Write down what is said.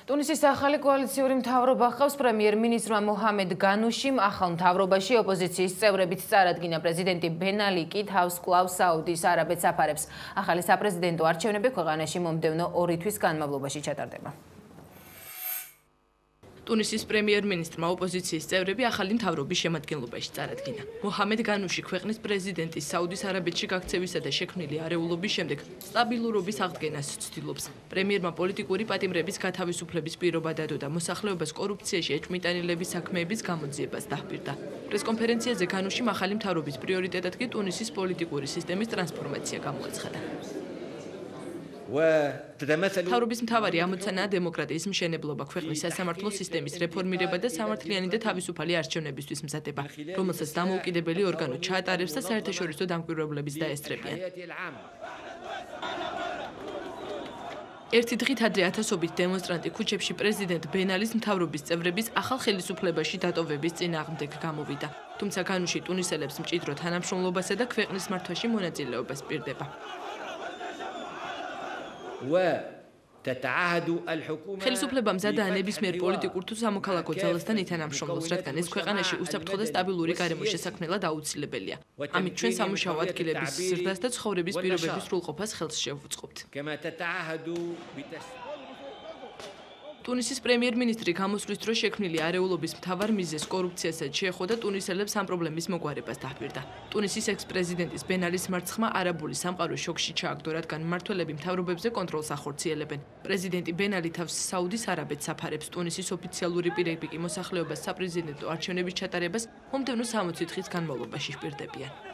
ტუნისის ახალი კოალიციური მთავრობა ჰყავს პრემიერ-მინისტრმა მოჰამედ განუშიმ. ახალ მთავრობაში ოპოზიციის წევრებიც წარადგინა. პრეზიდენტი ბენ ალი კი თავს კვლავ საუდის არაბეთს აფარებს. ახალი საპრეზიდენტო არჩევნები ქვეყანაში მომდევნო 2 თვის განმავლობაში ჩატარდება. ტუნისის პრემიერ-მინისტრმა ოპოზიციის წევრები ახალი მთავრობის შემადგენლობაში წარადგინა. მოჰამედ განუში ქვეყნის პრეზიდენტის საუდის არაბეთში გაქცევისა და შექმნილი არეულობის შემდეგ სტაბილურობის აღდგენას ცდილობს. პრემიერმა პოლიტიკური პატიმრების გათავისუფლების პირობა დადო და მოსახლეობას კორუფციაში ეჭვმიტანილების საქმეების გამოძიებას დაჰპირდა. პრესკონფერენციაზე განუშიმ ახალი მთავრობის პრიორიტეტად კი ტუნისის პოლიტიკური სისტემის ტრანსფორმაცია გამოაცხადა. მთავრობის მთავარი ამოცანაა დემოკრატიის მშენებლობა, ქვეყნის სასამართლო სისტემის რეფორმირება და სამართლიანი და თავისუფალი არჩევნებისთვის მზადება, რომელსაც დამოუკიდებელი ორგანო ჩაატარებს და საერთაშორისო დამკვირვებლებს დაესწრებიან. ერთი დღით ადრე ათასობით დემონსტრანტი ქუჩებში პრეზიდენტ ბენ ალის მთავრობის წევრების ახალ ხელისუფლებაში დატოვების წინააღმდეგ გამოვიდა. თუმცა განუში ტუნისელებს მჭიდრო თანამშრომლობასა და ქვეყნის მართვაში მონაწილეობას პირდება. ხელისუფლებამ მზადაა ნებისმიერ პოლიტიკურ თუ სამოქალაქო ძალასთან ითანამშრომლოს, რადგან ეს ქვეყანაში უსაფრთხო და სტაბილური გარემო შესაქმნელად აუცილებელია. ამით ჩვენ სამუშაო ადგილების ზრდას და ცხოვრების პირობების სრულყოფას ხელს შევუწყობთ. ტუნისის პრემიერ-მინისტრი გამოსვლის დროს შექმნილი არეულობის მთავარ მიზეზს კორუფციასაც შეეხო და ტუნისელებს ამ პრობლემის მოგვარებას დაჰპირდა. ტუნისის ექს-პრეზიდენტის ბენ ალის მარცხმა არაბული სამყარო შოკში ჩააგდო, რადგან მმართველები მთავრობებზე კონტროლს ახორციელებენ. პრეზიდენტი ბენ ალი თავს საუდის არაბეთს აფარებს. ტუნისის ოფიციალური პირები კი მოსახლეობას საპრეზიდენტო არჩევნების ჩატარებას მომდევნო 60 დღის განმავლობაში ჰპირდებიან.